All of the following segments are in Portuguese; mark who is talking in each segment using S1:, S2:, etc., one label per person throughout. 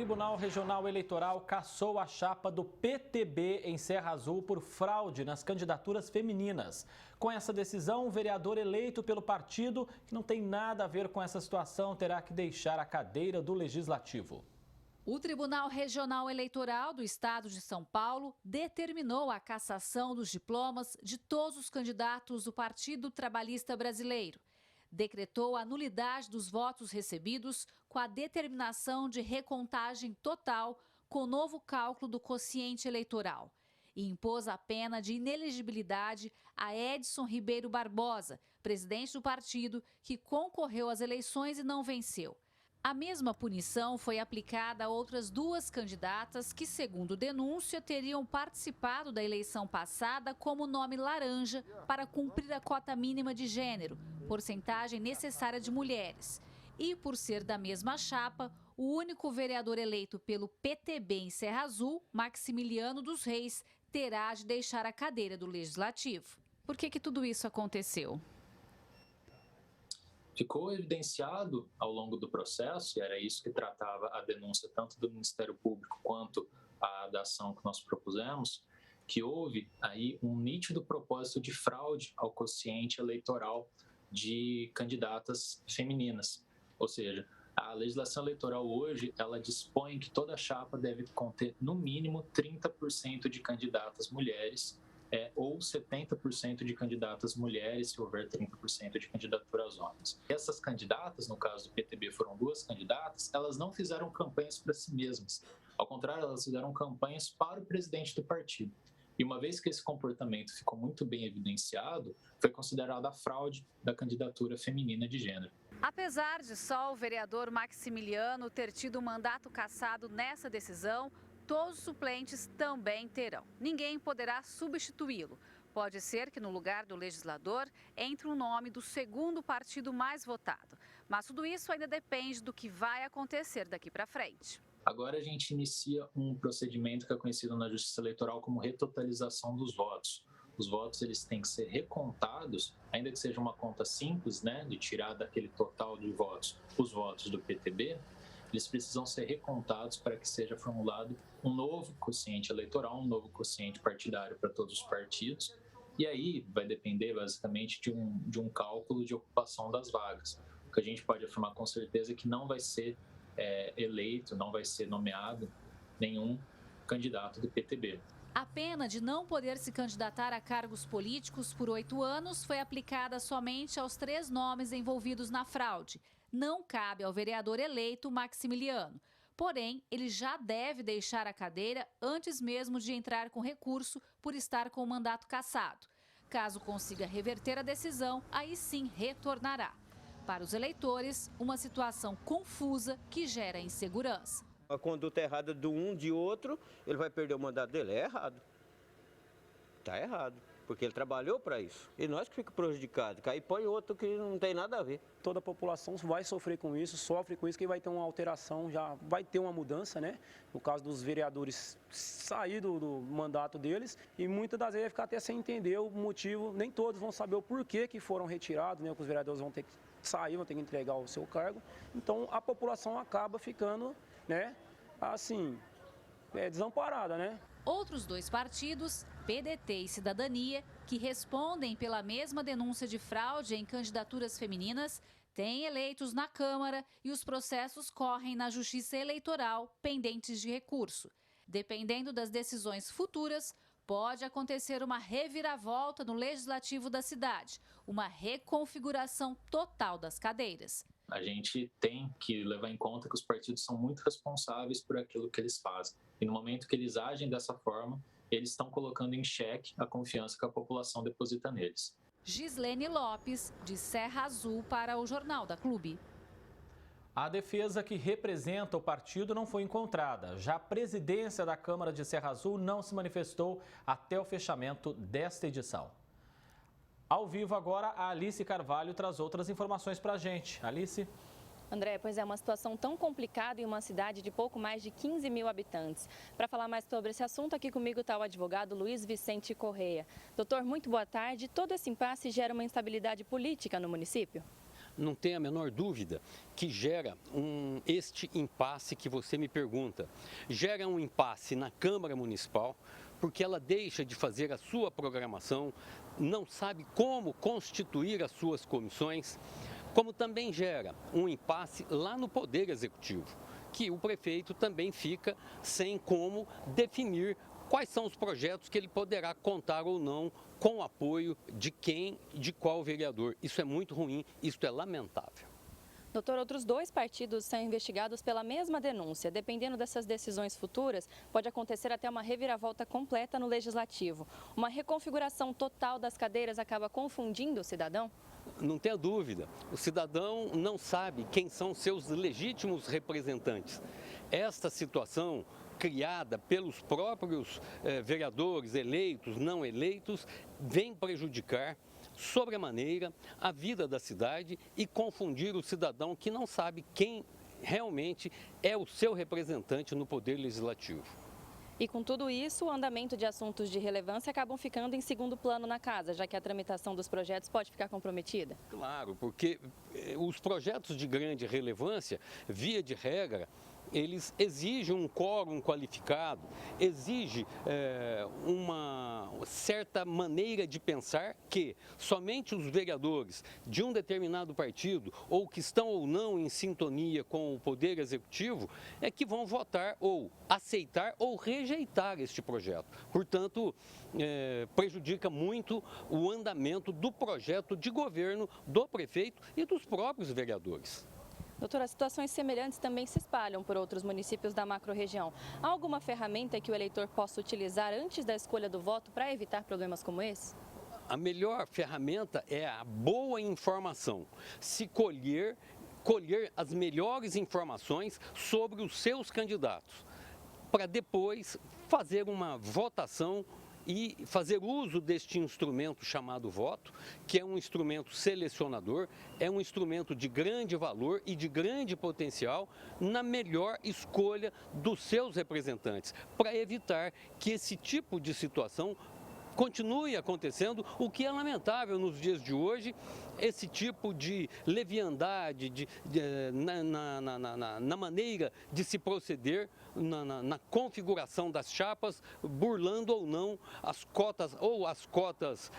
S1: O Tribunal Regional Eleitoral cassou a chapa do PTB em Serra Azul por fraude nas candidaturas femininas. Com essa decisão, o vereador eleito pelo partido, que não tem nada a ver com essa situação, terá que deixar a cadeira do Legislativo.
S2: O Tribunal Regional Eleitoral do Estado de São Paulo determinou a cassação dos diplomas de todos os candidatos do Partido Trabalhista Brasileiro. Decretou a nulidade dos votos recebidos com a determinação de recontagem total com o novo cálculo do quociente eleitoral. E impôs a pena de inelegibilidade a Edson Ribeiro Barbosa, presidente do partido, que concorreu às eleições e não venceu. A mesma punição foi aplicada a outras duas candidatas que, segundo denúncia, teriam participado da eleição passada como nome laranja para cumprir a cota mínima de gênero, porcentagem necessária de mulheres. E, por ser da mesma chapa, o único vereador eleito pelo PTB em Serra Azul, Maximiliano dos Reis, terá de deixar a cadeira do Legislativo. Por que tudo isso aconteceu?
S3: Ficou evidenciado ao longo do processo, e era isso que tratava a denúncia tanto do Ministério Público quanto a da ação que nós propusemos, que houve aí um nítido propósito de fraude ao quociente eleitoral de candidatas femininas. Ou seja, a legislação eleitoral hoje, ela dispõe que toda chapa deve conter no mínimo 30% de candidatas mulheres, ou 70% de candidatas mulheres, se houver 30% de candidaturas homens. Essas candidatas, no caso do PTB foram duas candidatas, elas não fizeram campanhas para si mesmas. Ao contrário, elas fizeram campanhas para o presidente do partido. E uma vez que esse comportamento ficou muito bem evidenciado, foi considerada a fraude da candidatura feminina de gênero.
S2: Apesar de só o vereador Maximiliano ter tido o mandato cassado nessa decisão, todos os suplentes também terão. Ninguém poderá substituí-lo. Pode ser que no lugar do legislador entre o nome do segundo partido mais votado. Mas tudo isso ainda depende do que vai acontecer daqui para frente.
S3: Agora a gente inicia um procedimento que é conhecido na Justiça Eleitoral como retotalização dos votos. Os votos eles têm que ser recontados, ainda que seja uma conta simples, de tirar daquele total de votos os votos do PTB, eles precisam ser recontados para que seja formulado um novo quociente eleitoral, um novo quociente partidário para todos os partidos. E aí vai depender basicamente de um cálculo de ocupação das vagas. O que a gente pode afirmar com certeza é que não vai ser eleito, não vai ser nomeado nenhum candidato do PTB.
S2: A pena de não poder se candidatar a cargos políticos por 8 anos foi aplicada somente aos 3 nomes envolvidos na fraude. Não cabe ao vereador eleito Maximiliano. Porém, ele já deve deixar a cadeira antes mesmo de entrar com recurso por estar com o mandato cassado. Caso consiga reverter a decisão, aí sim retornará. Para os eleitores, uma situação confusa que gera insegurança.
S4: A conduta errada de um, de outro, ele vai perder o mandato dele. É errado. Está errado, porque ele trabalhou para isso. E nós que ficamos prejudicados, aí põe outro que não tem nada a ver.
S5: Toda a população vai sofrer com isso, sofre com isso, que vai ter uma alteração, já vai ter uma mudança, No caso dos vereadores sair do mandato deles, e muitas das vezes vai ficar até sem entender o motivo, nem todos vão saber o porquê que foram retirados, Que os vereadores vão ter que sair, vão ter que entregar o seu cargo. Então a população acaba ficando, assim, desamparada,
S2: Outros 2 partidos, PDT e Cidadania, que respondem pela mesma denúncia de fraude em candidaturas femininas, têm eleitos na Câmara e os processos correm na Justiça Eleitoral, pendentes de recurso. Dependendo das decisões futuras, pode acontecer uma reviravolta no Legislativo da cidade, uma reconfiguração total das cadeiras.
S3: A gente tem que levar em conta que os partidos são muito responsáveis por aquilo que eles fazem. E no momento que eles agem dessa forma, eles estão colocando em xeque a confiança que a população deposita neles.
S2: Gislene Lopes, de Serra Azul, para o Jornal da Clube.
S1: A defesa que representa o partido não foi encontrada. Já a presidência da Câmara de Serra Azul não se manifestou até o fechamento desta edição. Ao vivo agora, a Alice Carvalho traz outras informações para a gente. Alice?
S6: André, pois é uma situação tão complicada em uma cidade de pouco mais de 15 mil habitantes. Para falar mais sobre esse assunto, aqui comigo está o advogado Luiz Vicente Correia. Doutor, muito boa tarde. Todo esse impasse gera uma instabilidade política no município?
S7: não tem a menor dúvida que gera este impasse que você me pergunta. Gera um impasse na Câmara Municipal, porque ela deixa de fazer a sua programação, não sabe como constituir as suas comissões, como também gera um impasse lá no Poder Executivo, que o prefeito também fica sem como definir quais são os projetos que ele poderá contar ou não com o apoio de quem, de qual vereador. Isso é muito ruim, isso é lamentável.
S6: Doutor, outros 2 partidos são investigados pela mesma denúncia. Dependendo dessas decisões futuras, pode acontecer até uma reviravolta completa no Legislativo. Uma reconfiguração total das cadeiras acaba confundindo o cidadão?
S7: Não tenha dúvida, o cidadão não sabe quem são seus legítimos representantes. Esta situação criada pelos próprios vereadores eleitos, não eleitos, vem prejudicar sobremaneira a vida da cidade e confundir o cidadão que não sabe quem realmente é o seu representante no Poder Legislativo.
S6: E com tudo isso, o andamento de assuntos de relevância acabam ficando em segundo plano na casa, já que a tramitação dos projetos pode ficar comprometida?
S7: Claro, porque os projetos de grande relevância, via de regra, eles exigem um quórum qualificado, exige uma certa maneira de pensar que somente os vereadores de um determinado partido ou que estão ou não em sintonia com o Poder Executivo é que vão votar ou aceitar ou rejeitar este projeto. Portanto, prejudica muito o andamento do projeto de governo do prefeito e dos próprios vereadores.
S6: Doutora, situações semelhantes também se espalham por outros municípios da macro-região. Há alguma ferramenta que o eleitor possa utilizar antes da escolha do voto para evitar problemas como esse?
S7: A melhor ferramenta é a boa informação. Se colher as melhores informações sobre os seus candidatos, para depois fazer uma votação e fazer uso deste instrumento chamado voto, que é um instrumento selecionador, é um instrumento de grande valor e de grande potencial na melhor escolha dos seus representantes, para evitar que esse tipo de situação continue acontecendo, o que é lamentável nos dias de hoje, esse tipo de leviandade na maneira de se proceder, na configuração das chapas, burlando ou não as cotas, ou as cotas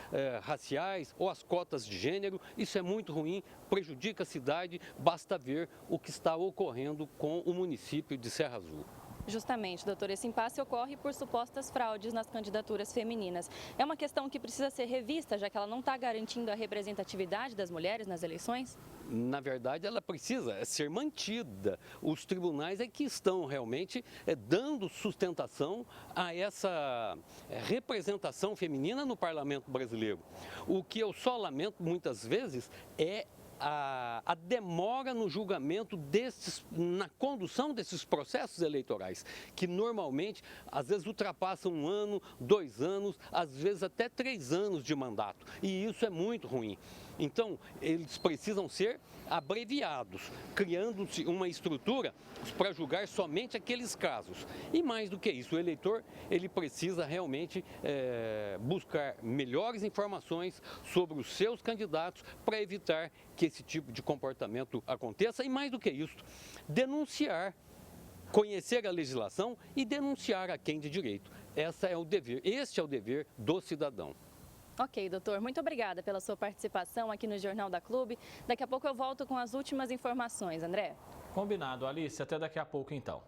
S7: raciais, ou as cotas de gênero. Isso é muito ruim, prejudica a cidade, basta ver o que está ocorrendo com o município de Serra Azul.
S6: Justamente, doutor, esse impasse ocorre por supostas fraudes nas candidaturas femininas. É uma questão que precisa ser revista, já que ela não está garantindo a representatividade das mulheres nas eleições?
S7: Na verdade, ela precisa ser mantida. Os tribunais é que estão realmente dando sustentação a essa representação feminina no parlamento brasileiro. O que eu só lamento muitas vezes é a demora no julgamento na condução desses processos eleitorais, que normalmente, às vezes, ultrapassam 1 ano, 2 anos, às vezes até 3 anos de mandato. E isso é muito ruim. Então, eles precisam ser abreviados, criando-se uma estrutura para julgar somente aqueles casos. E mais do que isso, o eleitor ele precisa realmente buscar melhores informações sobre os seus candidatos para evitar que esse tipo de comportamento aconteça. E mais do que isso, denunciar, conhecer a legislação e denunciar a quem de direito. Este é o dever do cidadão.
S6: Ok, doutor. Muito obrigada pela sua participação aqui no Jornal da Clube. Daqui a pouco eu volto com as últimas informações. André?
S1: Combinado, Alice. Até daqui a pouco, então.